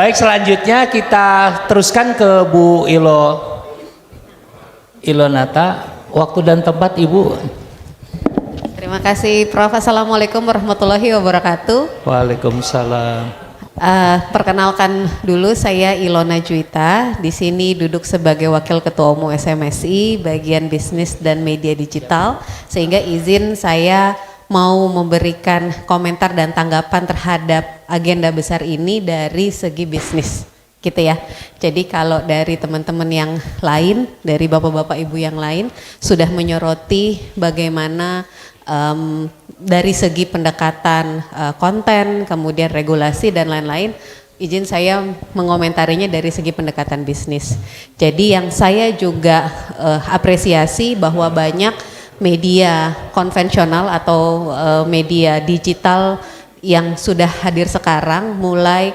Baik, selanjutnya kita teruskan ke Bu Ilonata. Waktu dan tempat Ibu. Terima kasih Prof. Assalamualaikum warahmatullahi wabarakatuh. Waalaikumsalam. Perkenalkan dulu, saya Ilona Juwita. Di sini duduk sebagai Wakil Ketua Umum SMSI bagian bisnis dan media digital. Sehingga izin saya mau memberikan komentar dan tanggapan terhadap agenda besar ini dari segi bisnis, gitu ya. Jadi kalau dari teman-teman yang lain, dari bapak-bapak ibu yang lain sudah menyoroti bagaimana dari segi pendekatan konten, kemudian regulasi dan lain-lain, izin saya mengomentarinya dari segi pendekatan bisnis. Jadi yang saya juga apresiasi bahwa banyak media konvensional atau media digital yang sudah hadir sekarang mulai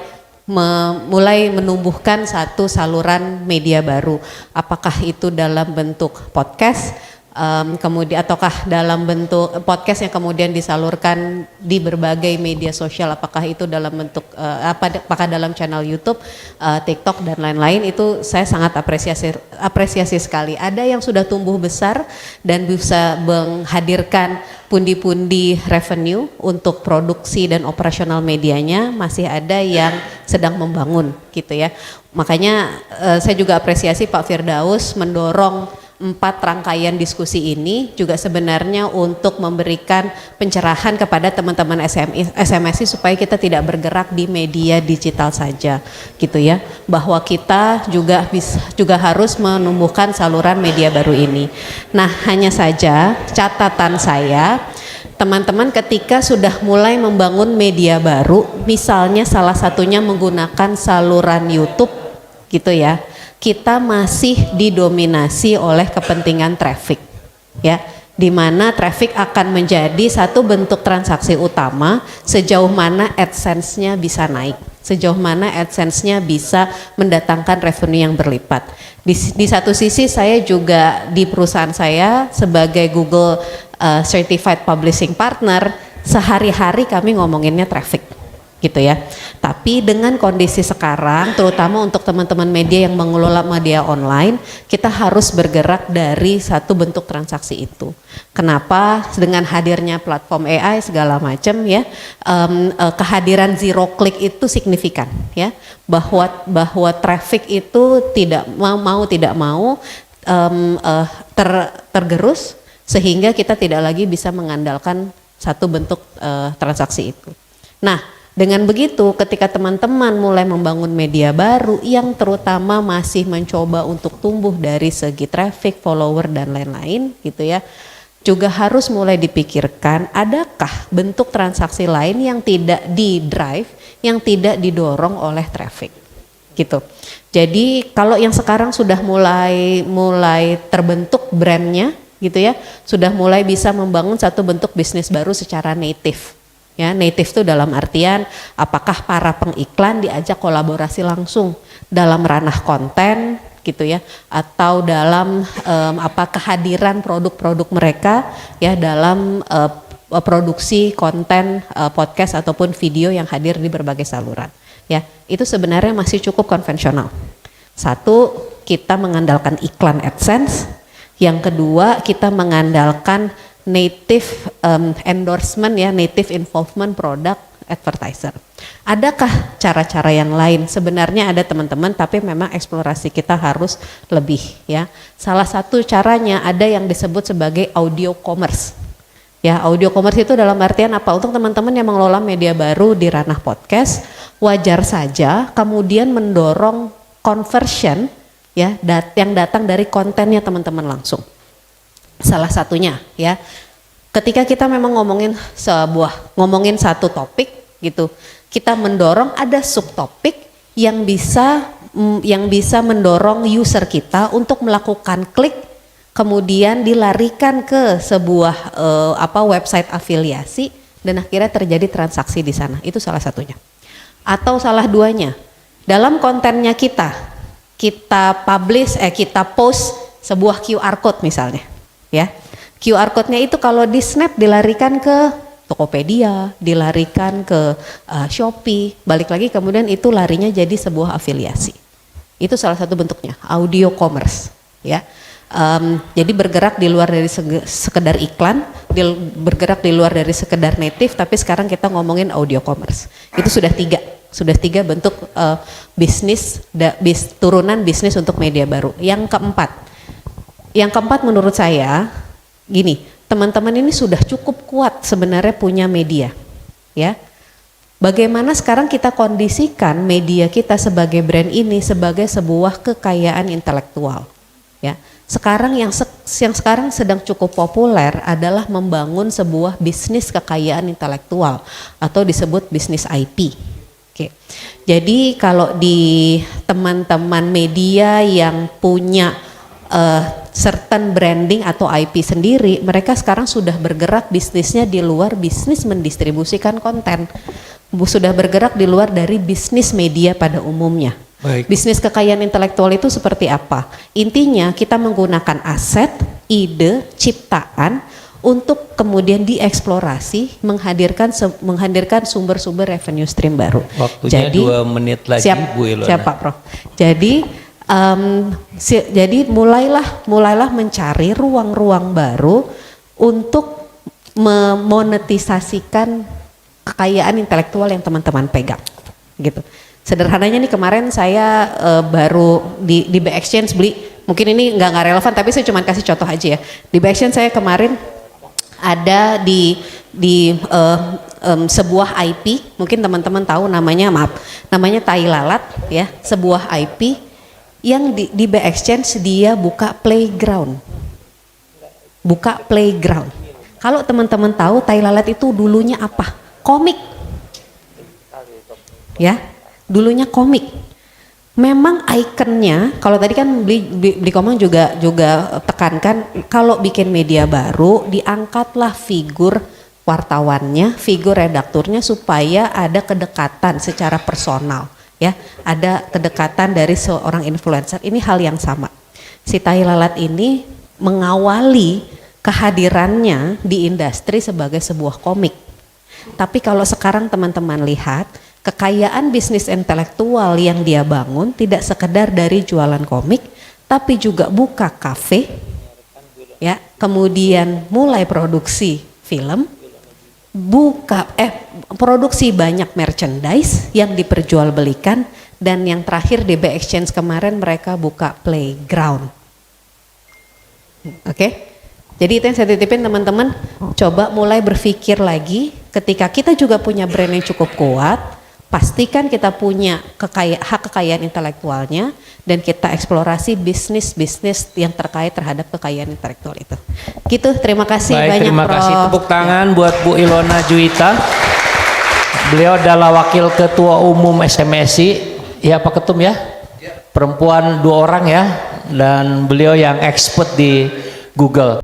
menumbuhkan satu saluran media baru. Apakah itu dalam bentuk podcast, kemudian ataukah dalam bentuk podcast yang kemudian disalurkan di berbagai media sosial, apakah itu dalam bentuk apakah dalam channel YouTube, TikTok dan lain-lain. Itu saya sangat apresiasi sekali. Ada yang sudah tumbuh besar dan bisa menghadirkan pundi-pundi revenue untuk produksi dan operasional medianya, masih ada yang sedang membangun, gitu ya. Makanya saya juga apresiasi Pak Firdaus mendorong 4 rangkaian diskusi ini juga sebenarnya untuk memberikan pencerahan kepada teman-teman SMSI supaya kita tidak bergerak di media digital saja, gitu ya. Bahwa kita juga harus menumbuhkan saluran media baru ini. Nah, hanya saja catatan saya, teman-teman ketika sudah mulai membangun media baru, misalnya salah satunya menggunakan saluran YouTube, gitu ya. Kita masih didominasi oleh kepentingan traffic, ya, di mana traffic akan menjadi satu bentuk transaksi utama sejauh mana AdSense-nya bisa naik, sejauh mana AdSense-nya bisa mendatangkan revenue yang berlipat. Di satu sisi saya juga di perusahaan saya sebagai Google Certified Publishing Partner, sehari-hari kami ngomonginnya traffic, gitu ya. Tapi dengan kondisi sekarang, terutama untuk teman-teman media yang mengelola media online, kita harus bergerak dari satu bentuk transaksi itu. Kenapa? Dengan hadirnya platform AI segala macam ya, kehadiran zero click itu signifikan ya, bahwa traffic itu tidak mau tergerus, sehingga kita tidak lagi bisa mengandalkan satu bentuk transaksi itu. Nah, dengan begitu, ketika teman-teman mulai membangun media baru yang terutama masih mencoba untuk tumbuh dari segi traffic, follower dan lain-lain, gitu ya, juga harus mulai dipikirkan adakah bentuk transaksi lain yang tidak di-drive, yang tidak didorong oleh traffic, gitu. Jadi kalau yang sekarang sudah mulai terbentuk brandnya, gitu ya, sudah mulai bisa membangun satu bentuk bisnis baru secara native. Ya, native itu dalam artian apakah para pengiklan diajak kolaborasi langsung dalam ranah konten, gitu ya, atau dalam kehadiran produk-produk mereka ya dalam produksi konten podcast ataupun video yang hadir di berbagai saluran. Ya, itu sebenarnya masih cukup konvensional. Satu, kita mengandalkan iklan AdSense. Yang kedua, kita mengandalkan native endorsement ya, native involvement product advertiser. Adakah cara-cara yang lain? Sebenarnya ada teman-teman, tapi memang eksplorasi kita harus lebih ya. Salah satu caranya ada yang disebut sebagai audio commerce. Ya, audio commerce itu dalam artian apa? Untuk teman-teman yang mengelola media baru di ranah podcast, wajar saja kemudian mendorong conversion ya, yang datang dari kontennya teman-teman langsung. Salah satunya ya, ketika kita memang ngomongin satu topik gitu, kita mendorong ada subtopik yang bisa mendorong user kita untuk melakukan klik, kemudian dilarikan ke sebuah website afiliasi dan akhirnya terjadi transaksi di sana. Itu salah satunya. Atau salah duanya, dalam kontennya kita post sebuah QR code misalnya. Ya, QR code-nya itu kalau di snap dilarikan ke Tokopedia, dilarikan ke Shopee, balik lagi kemudian itu larinya jadi sebuah afiliasi. Itu salah satu bentuknya, audio commerce, ya. Jadi bergerak di luar dari sekedar iklan, bergerak di luar dari sekedar native, tapi sekarang kita ngomongin audio commerce. Itu sudah tiga bentuk bisnis, turunan bisnis untuk media baru. Yang keempat menurut saya gini. Teman-teman ini sudah cukup kuat sebenarnya punya media, ya. Bagaimana sekarang kita kondisikan media kita sebagai brand ini sebagai sebuah kekayaan intelektual, ya. Sekarang yang sekarang sedang cukup populer adalah membangun sebuah bisnis kekayaan intelektual atau disebut bisnis IP. Oke. Jadi kalau di teman-teman media yang punya certain branding atau IP sendiri, mereka sekarang sudah bergerak bisnisnya di luar bisnis mendistribusikan konten, sudah bergerak di luar dari bisnis media pada umumnya. Baik. Bisnis kekayaan intelektual itu seperti apa? Intinya kita menggunakan aset, ide, ciptaan untuk kemudian dieksplorasi, menghadirkan sumber-sumber revenue stream baru. Waktunya 2 menit lagi, Bu Ilona. Siap Pak Prof. Jadi mulailah mencari ruang-ruang baru untuk memonetisasikan kekayaan intelektual yang teman-teman pegang, gitu. Sederhananya nih kemarin saya baru di BXChange beli, mungkin ini nggak relevan tapi saya cuma kasih contoh aja ya. Di BXChange saya kemarin ada di sebuah IP, mungkin teman-teman tahu namanya Tai Lalat ya, sebuah IP yang di BXChange dia buka playground. Kalau teman-teman tahu Tai Lalat itu dulunya apa? Komik. Ya, dulunya komik. Memang ikonnya, kalau tadi kan beli Komang juga tekankan kalau bikin media baru diangkatlah figur wartawannya, figur redakturnya supaya ada kedekatan secara personal. Ya, ada kedekatan dari seorang influencer. Ini hal yang sama. Si Tai Lalat ini mengawali kehadirannya di industri sebagai sebuah komik. Tapi kalau sekarang teman-teman lihat, kekayaan bisnis intelektual yang dia bangun tidak sekedar dari jualan komik, tapi juga buka kafe, ya, kemudian mulai produksi film, produksi banyak merchandise yang diperjualbelikan, dan yang terakhir di BXChange kemarin mereka buka playground. Oke? Jadi itu yang saya titipin teman-teman, coba mulai berpikir lagi ketika kita juga punya brand yang cukup kuat, pastikan kita punya hak kekayaan intelektualnya dan kita eksplorasi bisnis-bisnis yang terkait terhadap kekayaan intelektual itu. Gitu, terima kasih. Baik, banyak terima Prof. kasih. Tepuk tangan buat Bu Ilona Juwita. Beliau adalah Wakil Ketua Umum SMSI. Ya Pak Ketum ya? Perempuan 2 orang ya, dan beliau yang expert di Google.